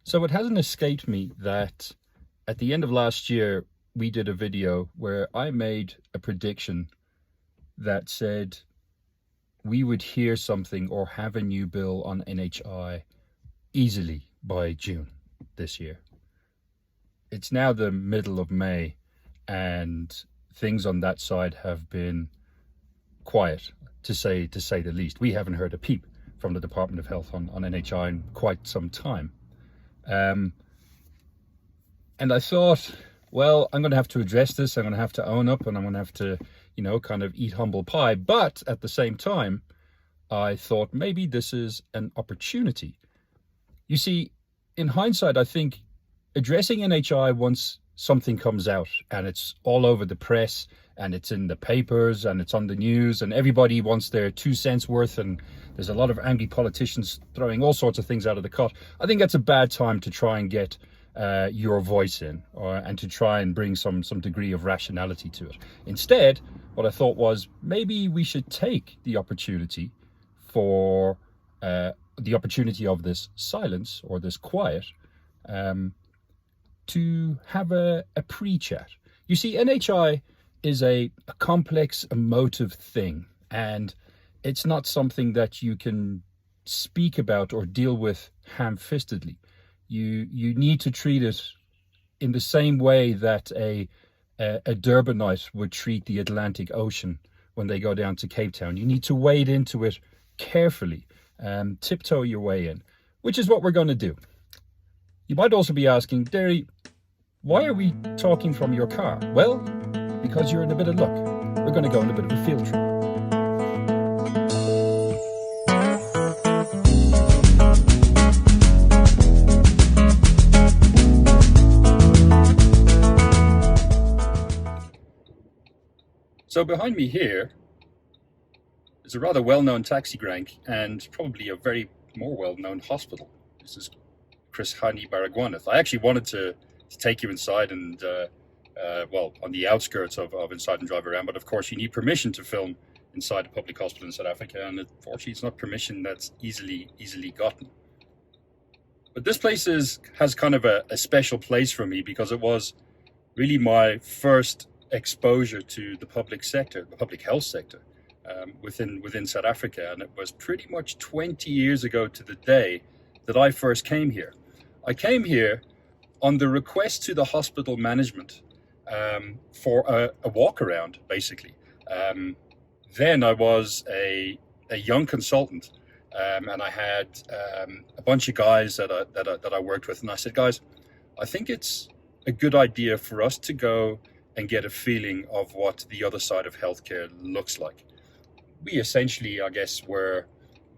So it hasn't escaped me that at the end of last year, we did a video where I made a prediction that said we would hear something or have a new bill on NHI easily by June this year. It's now the middle of May and things on that side have been quiet, to say the least. We haven't heard a peep from the Department of Health on NHI in quite some time. And I thought, well, I'm going to have to address this. I'm going to have to own up and I'm going to have to, kind of eat humble pie. But at the same time, I thought maybe this is an opportunity. You see, in hindsight, I think addressing NHI once something comes out and it's all over the press and it's in the papers and it's on the news and everybody wants their 2 cents worth and there's a lot of angry politicians throwing all sorts of things out of the cot. I think that's a bad time to try and get your voice in and to try and bring some degree of rationality to it. Instead, what I thought was maybe we should take the opportunity for the opportunity of this silence or this quiet to have a pre-chat. You see, NHI is a complex, emotive thing, and it's not something that you can speak about or deal with ham-fistedly. You need to treat it in the same way that a Durbanite would treat the Atlantic Ocean when they go down to Cape Town. You need to wade into it carefully, tiptoe your way in, which is what we're going to do. You might also be asking, Derry, why are we talking from your car? Well, because you're in a bit of luck. We're going to go on a bit of a field trip. So behind me here is a rather well-known taxi rank and probably a very more well-known hospital. This is Chris Hani Baragwanath. I actually wanted to take you inside and, on the outskirts of inside and drive around, but of course you need permission to film inside a public hospital in South Africa, and unfortunately it's not permission that's easily gotten. But this place has kind of a special place for me because it was really my first exposure to the public sector, the public health sector within South Africa, and it was pretty much 20 years ago to the day that I first came here. I came here on the request to the hospital management for a walk around, basically. Then I was a young consultant, and I had a bunch of guys that I worked with, and I said, guys, I think it's a good idea for us to go and get a feeling of what the other side of healthcare looks like. We essentially, I guess, were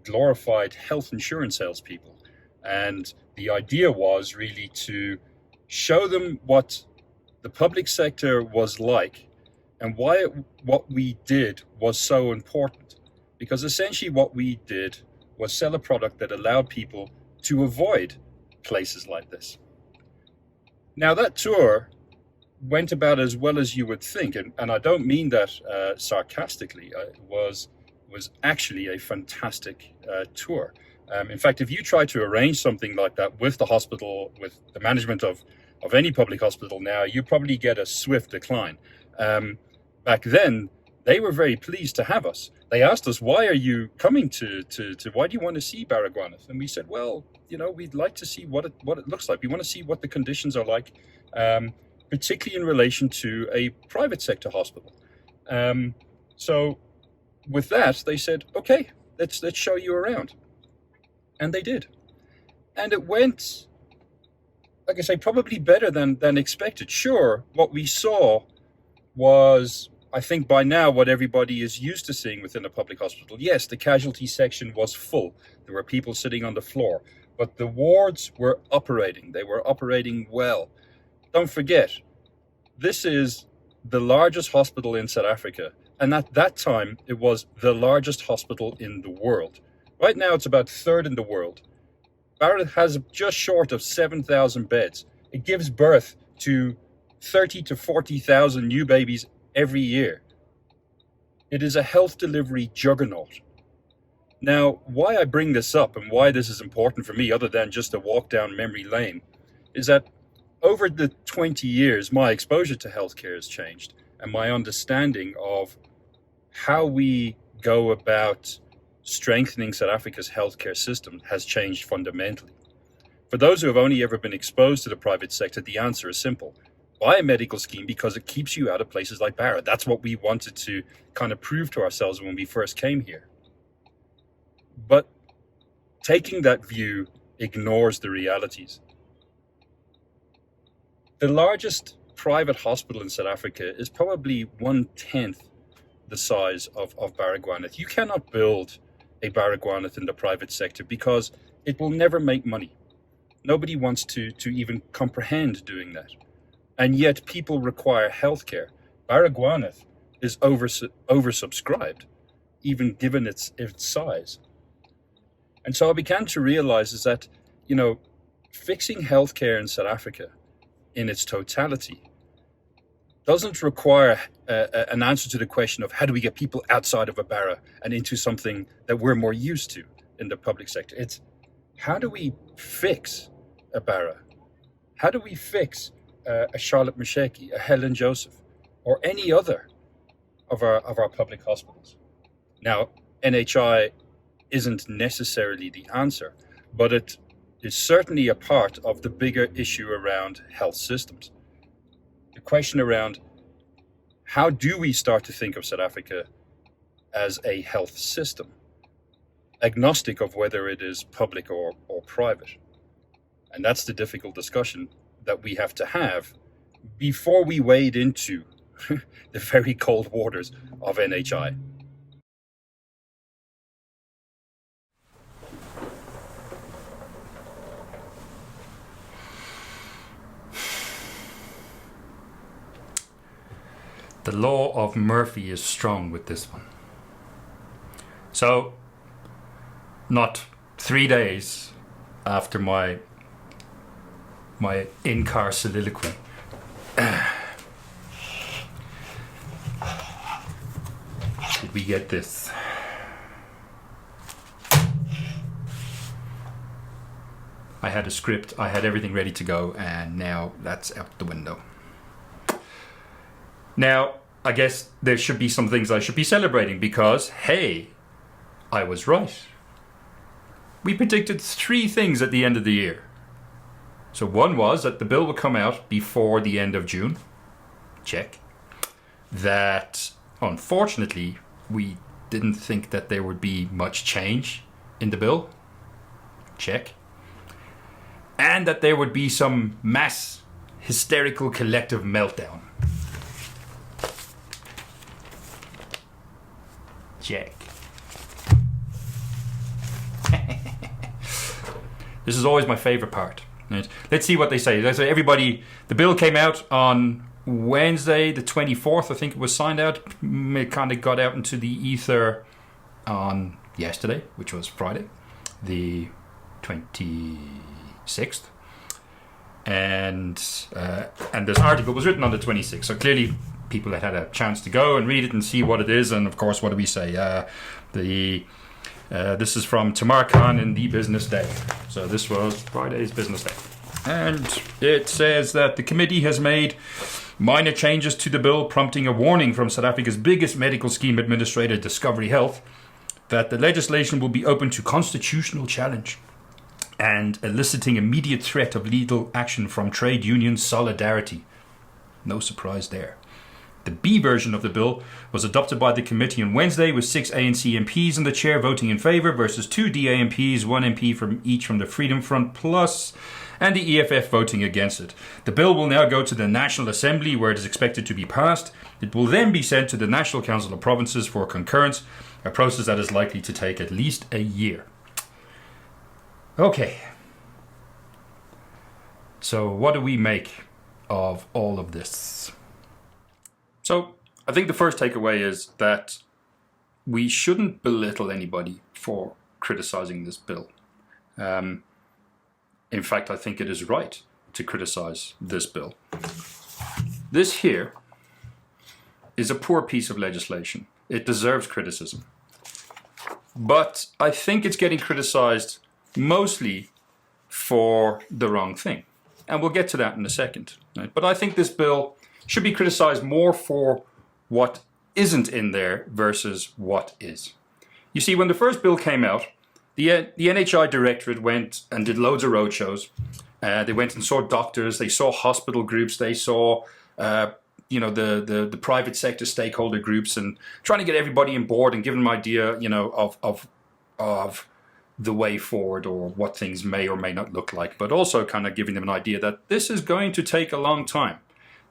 glorified health insurance salespeople. And the idea was really to show them what the public sector was like and why what we did was so important. Because essentially what we did was sell a product that allowed people to avoid places like this. Now that tour went about as well as you would think, and I don't mean that sarcastically. It was actually a fantastic tour. In fact, if you try to arrange something like that with the hospital, with the management of any public hospital now, you probably get a swift decline. Back then, they were very pleased to have us. They asked us, why are you coming to why do you want to see Baragwanath? And we said, well, we'd like to see what it looks like. We want to see what the conditions are like, particularly in relation to a private sector hospital. So with that, they said, okay, let's show you around. And they did. And it went, like I say, probably better than expected. Sure, what we saw was, I think by now, what everybody is used to seeing within a public hospital. Yes, the casualty section was full. There were people sitting on the floor. But the wards were operating. They were operating well. Don't forget, this is the largest hospital in South Africa. And at that time, it was the largest hospital in the world. Right now, it's about third in the world. Baragwanath has just short of 7,000 beds. It gives birth to 30 to 40,000 new babies every year. It is a health delivery juggernaut. Now, why I bring this up and why this is important for me, other than just a walk down memory lane, is that over the 20 years, my exposure to healthcare has changed, and my understanding of how we go about strengthening South Africa's healthcare system has changed fundamentally. For those who have only ever been exposed to the private sector, the answer is simple. Buy a medical scheme because it keeps you out of places like Barra. That's what we wanted to kind of prove to ourselves when we first came here. But taking that view ignores the realities. The largest private hospital in South Africa is probably 1/10 the size of Baragwanath. You cannot build a Baragwanath in the private sector because it will never make money. Nobody wants to even comprehend doing that. And yet people require healthcare. Baragwanath is oversubscribed, even given its size. And so I began to realize is that, fixing healthcare in South Africa in its totality doesn't require an answer to the question of how do we get people outside of a Barra and into something that we're more used to in the public sector. It's how do we fix a Barra? How do we fix a Charlotte Masheki, a Helen Joseph, or any other of our public hospitals? Now, NHI isn't necessarily the answer, but it is certainly a part of the bigger issue around health systems. The question around how do we start to think of South Africa as a health system, agnostic of whether it is public or private. And that's the difficult discussion that we have to have before we wade into the very cold waters of NHI. The law of Murphy is strong with this one. So, not 3 days after my in-car soliloquy, did we get this? I had a script, I had everything ready to go, and now that's out the window. Now, I guess there should be some things I should be celebrating because, hey, I was right. We predicted 3 things at the end of the year. So one was that the bill would come out before the end of June. Check. That, unfortunately, we didn't think that there would be much change in the bill. Check. And that there would be some mass hysterical collective meltdown. Check. This is always my favorite part. Right? Let's see what they say. Let's say everybody, the bill came out on Wednesday, the 24th, I think it was signed out. It kind of got out into the ether on yesterday, which was Friday, the 26th. And this article was written on the 26th. So clearly people had a chance to go and read it and see what it is. And of course, what do we say? This is from Tamar Khan in the Business Day. So this was Friday's Business Day. And it says that the committee has made minor changes to the bill, prompting a warning from South Africa's biggest medical scheme administrator, Discovery Health, that the legislation will be open to constitutional challenge and eliciting immediate threat of legal action from trade union Solidarity. No surprise there. The B version of the bill was adopted by the committee on Wednesday with 6 ANC MPs and the chair voting in favour versus 2 DA MPs, 1 MP from each from the Freedom Front Plus and the EFF voting against it. The bill will now go to the National Assembly where it is expected to be passed. It will then be sent to the National Council of Provinces for concurrence, a process that is likely to take at least a year. Okay. So what do we make of all of this? So I think the first takeaway is that we shouldn't belittle anybody for criticizing this bill. In fact, I think it is right to criticize this bill. This here is a poor piece of legislation. It deserves criticism. but I think it's getting criticized mostly for the wrong thing. And we'll get to that in a second. Right? But I think this bill should be criticized more for what isn't in there versus what is. You see, when the first bill came out, the NHI Directorate went and did loads of roadshows. They went and saw doctors, they saw hospital groups, they saw the private sector stakeholder groups, and trying to get everybody on board and give them an idea, of the way forward or what things may or may not look like, but also kind of giving them an idea that this is going to take a long time.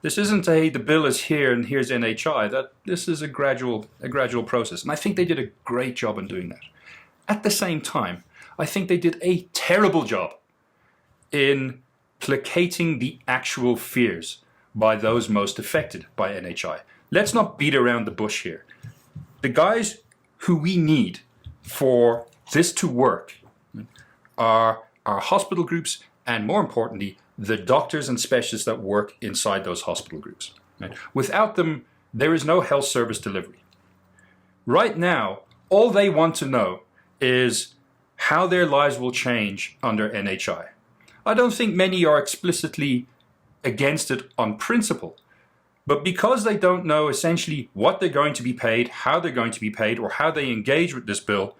This isn't the bill is here and here's NHI, that this is a gradual process. And I think they did a great job in doing that. At the same time, I think they did a terrible job in placating the actual fears by those most affected by NHI. Let's not beat around the bush here. The guys who we need for this to work are our hospital groups, and more importantly, the doctors and specialists that work inside those hospital groups. Right? Without them, there is no health service delivery. Right now, all they want to know is how their lives will change under NHI. I don't think many are explicitly against it on principle, but because they don't know essentially what they're going to be paid, how they're going to be paid, or how they engage with this bill,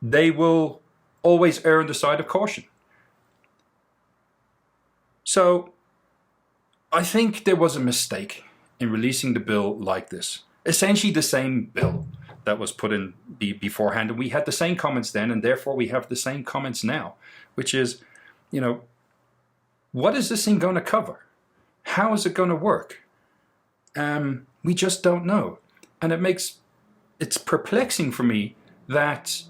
they will always err on the side of caution. So I think there was a mistake in releasing the bill like this. Essentially the same bill that was put in beforehand, and we had the same comments then, and therefore we have the same comments now, which is, what is this thing going to cover? How is it going to work? We just don't know. And it's perplexing for me that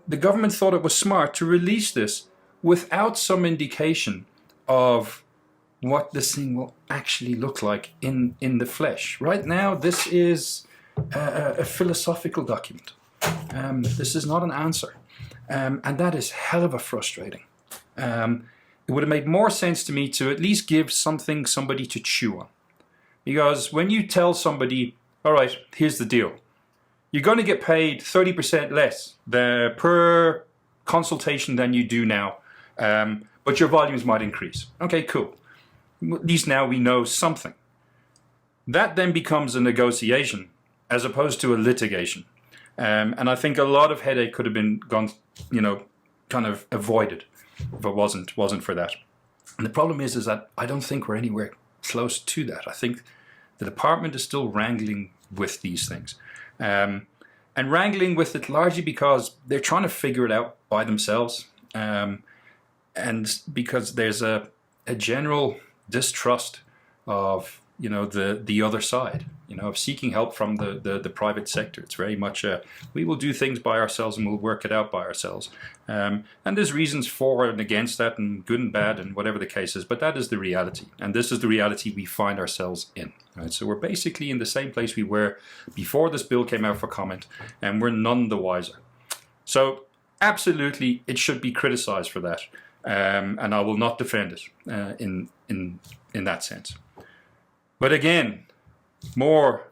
the government thought it was smart to release this without some indication of what this thing will actually look like in the flesh. Right now, this is a philosophical document. This is not an answer. And that is hell of a frustrating. It would have made more sense to me to at least give somebody to chew on. Because when you tell somebody, all right, here's the deal. You're going to get paid 30% less per consultation than you do now, but your volumes might increase. Okay, cool. At least now we know something. That then becomes a negotiation as opposed to a litigation. And I think a lot of headache could have been kind of avoided if it wasn't for that. And the problem is that I don't think we're anywhere close to that. I think the department is still wrangling with these things. And wrangling with it largely because they're trying to figure it out by themselves. And because there's a general distrust of the other side, of seeking help from the private sector. It's very much we will do things by ourselves and we'll work it out by ourselves. And there's reasons for and against that, and good and bad, and whatever the case is. But that is the reality, and this is the reality we find ourselves in. Right? So we're basically in the same place we were before this bill came out for comment, and we're none the wiser. So absolutely, it should be criticized for that, and I will not defend it in that sense. But again, more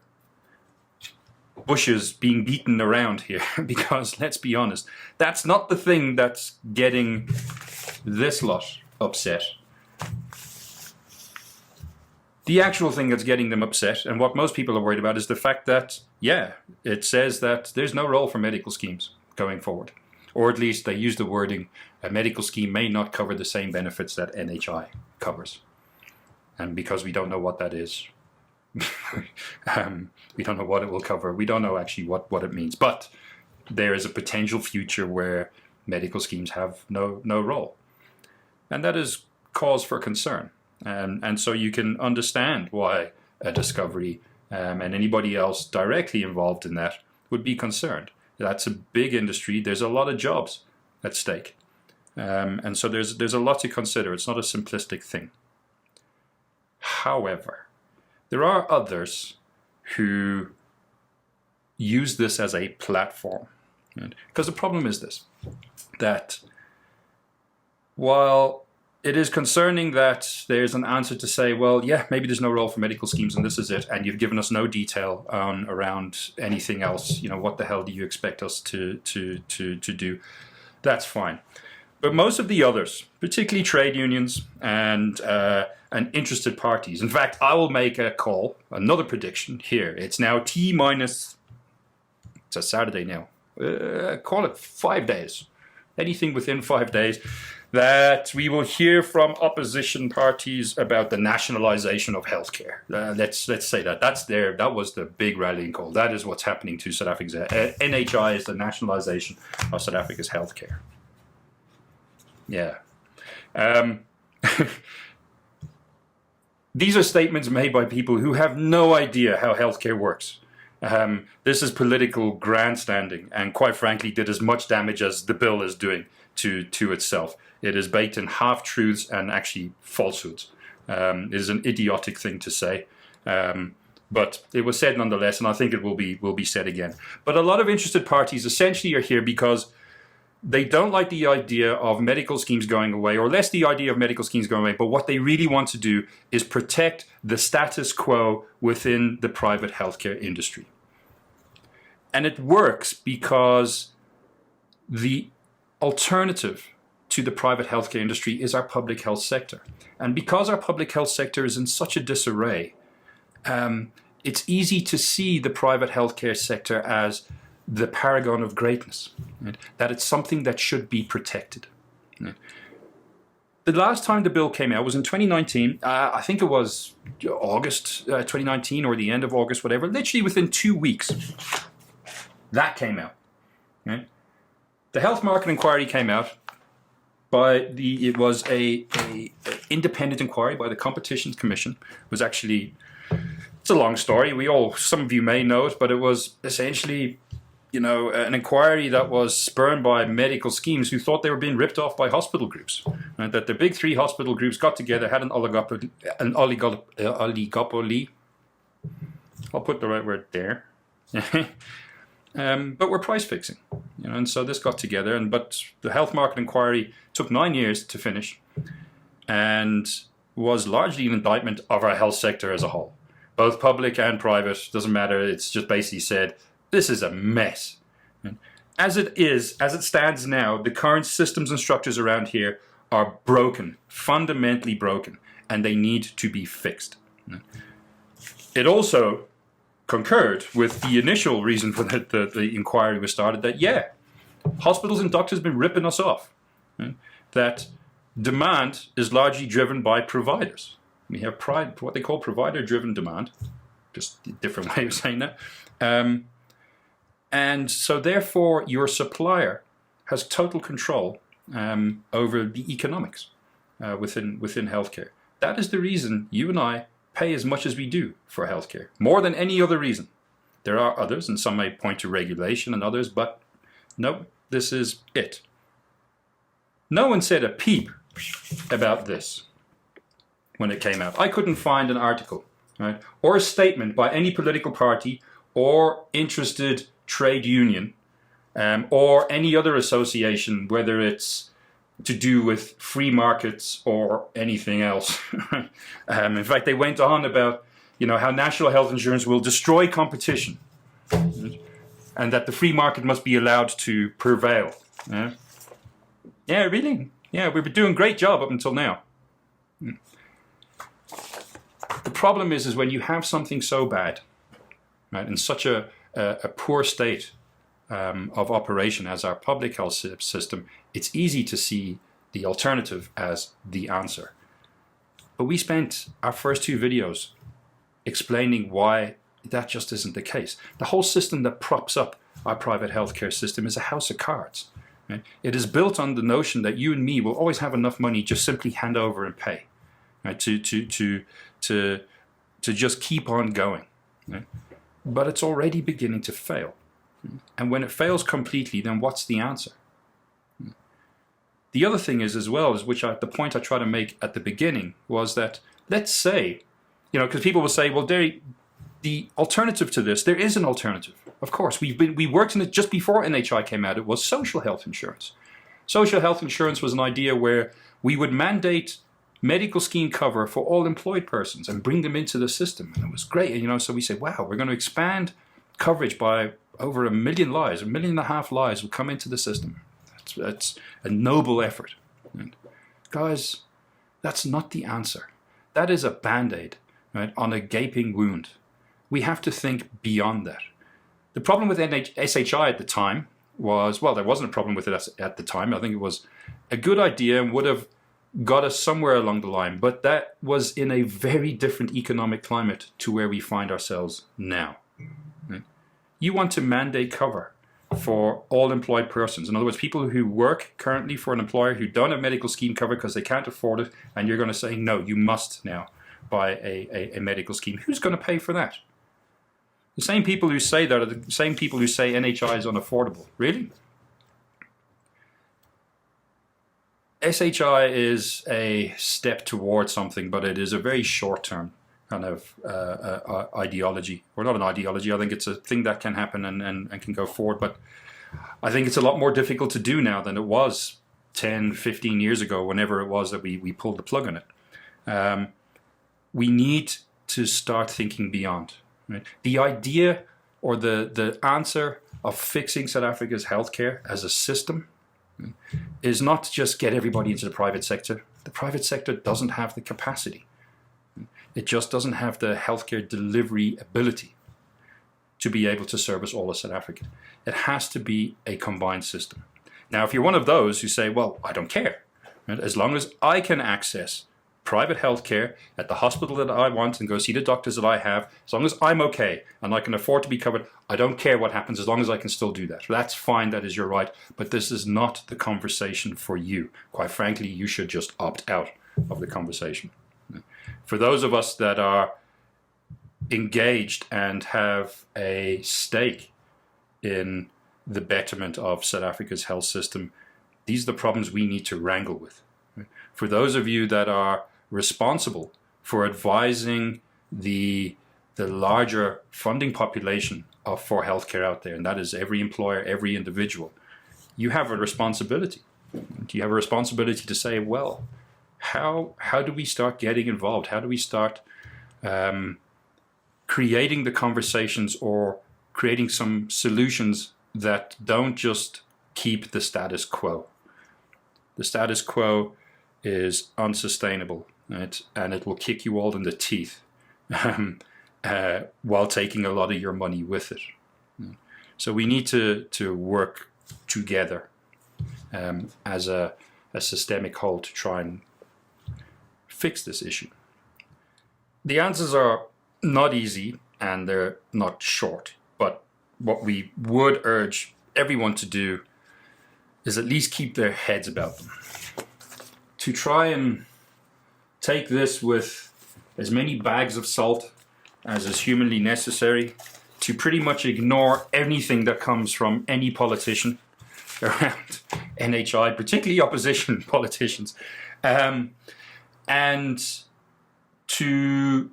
bushes being beaten around here, because let's be honest, that's not the thing that's getting this lot upset. The actual thing that's getting them upset, and what most people are worried about, is the fact that, it says that there's no role for medical schemes going forward. Or at least they use the wording, a medical scheme may not cover the same benefits that NHI covers. And because we don't know what that is, we don't know what it will cover. We don't know actually what it means. But there is a potential future where medical schemes have no role. And that is cause for concern. And so you can understand why a Discovery and anybody else directly involved in that would be concerned. That's a big industry. There's a lot of jobs at stake. And so there's a lot to consider. It's not a simplistic thing. However, there are others who use this as a platform. Right? Because the problem is this, that while it is concerning that there's an answer to say, well, yeah, maybe there's no role for medical schemes and this is it, and you've given us no detail around anything else. You know, what the hell do you expect us to do? That's fine. But most of the others, particularly trade unions and interested parties. In fact, I will make a call, another prediction here. It's now T minus, it's a Saturday now, call it 5 days. Anything within 5 days, that we will hear from opposition parties about the nationalization of healthcare. Let's say that. That was the big rallying call. That is what's happening to South Africa's NHI, is the nationalization of South Africa's healthcare. Yeah. These are statements made by people who have no idea how healthcare works. This is political grandstanding, and quite frankly did as much damage as the bill is doing to itself. It is baked in half-truths and actually falsehoods. It is an idiotic thing to say, but it was said nonetheless, and I think it will be said again. But a lot of interested parties essentially are here because they don't like the idea of medical schemes going away, or less the idea of medical schemes going away, but what they really want to do is protect the status quo within the private healthcare industry. And it works because the alternative to the private healthcare industry is our public health sector. And because our public health sector is in such a disarray, it's easy to see the private healthcare sector as the paragon of greatness, right? That it's something that should be protected. Right? The last time the bill came out was in 2019. I think it was August 2019 or the end of August, whatever. Literally within 2 weeks, that came out. Right? The health market inquiry came out. It was a independent inquiry by the Competition Commission. It was actually, it's a long story. Some of you may know it, but it was essentially, an inquiry that was spurned by medical schemes who thought they were being ripped off by hospital groups. Right? That the big three hospital groups got together, had an oligopoly. I'll put the right word there. But we're price fixing, and so this got together. But the health market inquiry took 9 years to finish, and was largely an indictment of our health sector as a whole, both public and private. Doesn't matter. It's just basically said this is a mess. As it stands now, the current systems and structures around here are broken, fundamentally broken, and they need to be fixed. It also concurred with the initial reason for the inquiry was started, that hospitals and doctors have been ripping us off. Right? That demand is largely driven by providers. We have what they call provider-driven demand, just a different way of saying that. And so therefore your supplier has total control over the economics within healthcare. That is the reason you and I pay as much as we do for healthcare, more than any other reason. There are others, and some may point to regulation and others, but no, this is it. No one said a peep about this when it came out. I couldn't find an article, right, or a statement by any political party or interested trade union or any other association, whether it's to do with free markets or anything else. In fact, they went on about how national health insurance will destroy competition, and that the free market must be allowed to prevail. Yeah, really? Yeah, we've been doing a great job up until now. The problem is when you have something so bad, right, in such a poor state of operation as our public health system, it's easy to see the alternative as the answer. But we spent our first 2 videos explaining why that just isn't the case. The whole system that props up our private healthcare system is a house of cards. Right? It is built on the notion that you and me will always have enough money, just simply hand over and pay, right? To just keep on going. Right? But it's already beginning to fail. And when it fails completely, then what's the answer? The other thing is, as well, the point I try to make at the beginning was that, let's say, because people will say, well, the alternative to this, there is an alternative. Of course, we worked in it just before NHI came out. It was social health insurance. Social health insurance was an idea where we would mandate medical scheme cover for all employed persons and bring them into the system. And it was great. You know, so we said, wow, we're going to expand coverage by over 1 million lives, 1.5 million lives will come into the system. That's a noble effort. And guys, that's not the answer. That is a band-aid, right, on a gaping wound. We have to think beyond that. The problem with SHI at the time was, well, there wasn't a problem with it at the time. I think it was a good idea and would have got us somewhere along the line, but that was in a very different economic climate to where we find ourselves now. Right? You want to mandate cover for all employed persons. In other words, people who work currently for an employer who don't have medical scheme cover because they can't afford it, and you're going to say, no, you must now buy a medical scheme. Who's going to pay for that? The same people who say that are the same people who say NHI is unaffordable. Really? SHI is a step towards something, but it is a very short-term kind of ideology. Or not an ideology, I think it's a thing that can happen and can go forward, but I think it's a lot more difficult to do now than it was 10, 15 years ago, whenever it was that we pulled the plug on it. We need to start thinking beyond. Right? The idea or the answer of fixing South Africa's healthcare as a system is not just get everybody into the private sector. The private sector doesn't have the capacity. It just doesn't have the healthcare delivery ability to be able to service all of South Africa. It has to be a combined system. Now, if you're one of those who say, well, I don't care, right? As long as I can access private healthcare at the hospital that I want and go see the doctors that I have, as long as I'm okay and I can afford to be covered, I don't care what happens as long as I can still do that. That's fine, that is your right, but this is not the conversation for you. Quite frankly, you should just opt out of the conversation. For those of us that are engaged and have a stake in the betterment of South Africa's health system, these are the problems we need to wrangle with. For those of you that are responsible for advising the larger funding population for healthcare out there, and that is every employer, every individual, you have a responsibility. You have a responsibility to say, well, how do we start getting involved? How do we start creating the conversations or creating some solutions that don't just keep the status quo? The status quo is unsustainable, right? And it will kick you all in the teeth while taking a lot of your money with it. So we need to work together as a systemic whole to try and fix this issue. The answers are not easy and they're not short, but what we would urge everyone to do is at least keep their heads about them. To try and take this with as many bags of salt as is humanly necessary, to pretty much ignore anything that comes from any politician around NHI, particularly opposition politicians, and to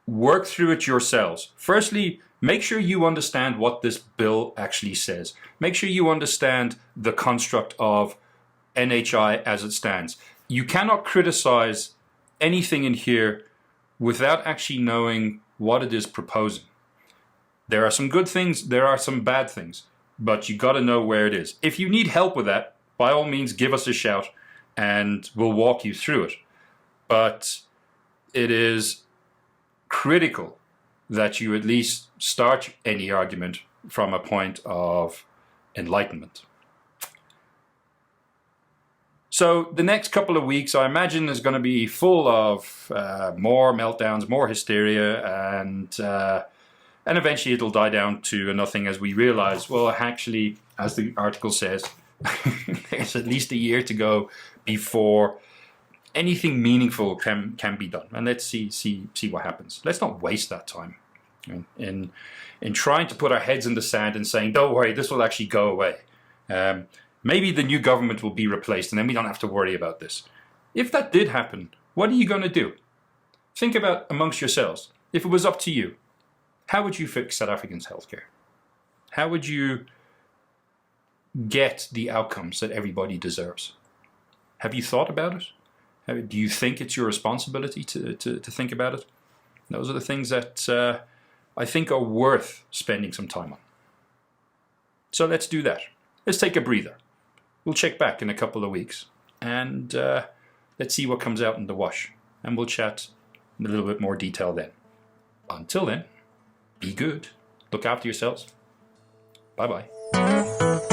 work through it yourselves. Firstly, make sure you understand what this bill actually says. Make sure you understand the construct of NHI as it stands. You cannot criticize anything in here without actually knowing what it is proposing. There are some good things, there are some bad things, but you got to know where it is. If you need help with that, by all means, give us a shout and we'll walk you through it. But it is critical that you at least start any argument from a point of enlightenment. So the next couple of weeks, I imagine, is going to be full of more meltdowns, more hysteria, and eventually it'll die down to a nothing as we realize, well, actually, as the article says, there's at least a year to go before anything meaningful can be done. And let's see what happens. Let's not waste that time in trying to put our heads in the sand and saying, don't worry, this will actually go away. Maybe the new government will be replaced and then we don't have to worry about this. If that did happen, what are you going to do? Think about amongst yourselves. If it was up to you, how would you fix South Africans' healthcare? How would you get the outcomes that everybody deserves? Have you thought about it? Do you think it's your responsibility to think about it? Those are the things that I think are worth spending some time on. So let's do that. Let's take a breather. We'll check back in a couple of weeks and let's see what comes out in the wash. And we'll chat in a little bit more detail then. Until then, be good. Look after yourselves. Bye-bye.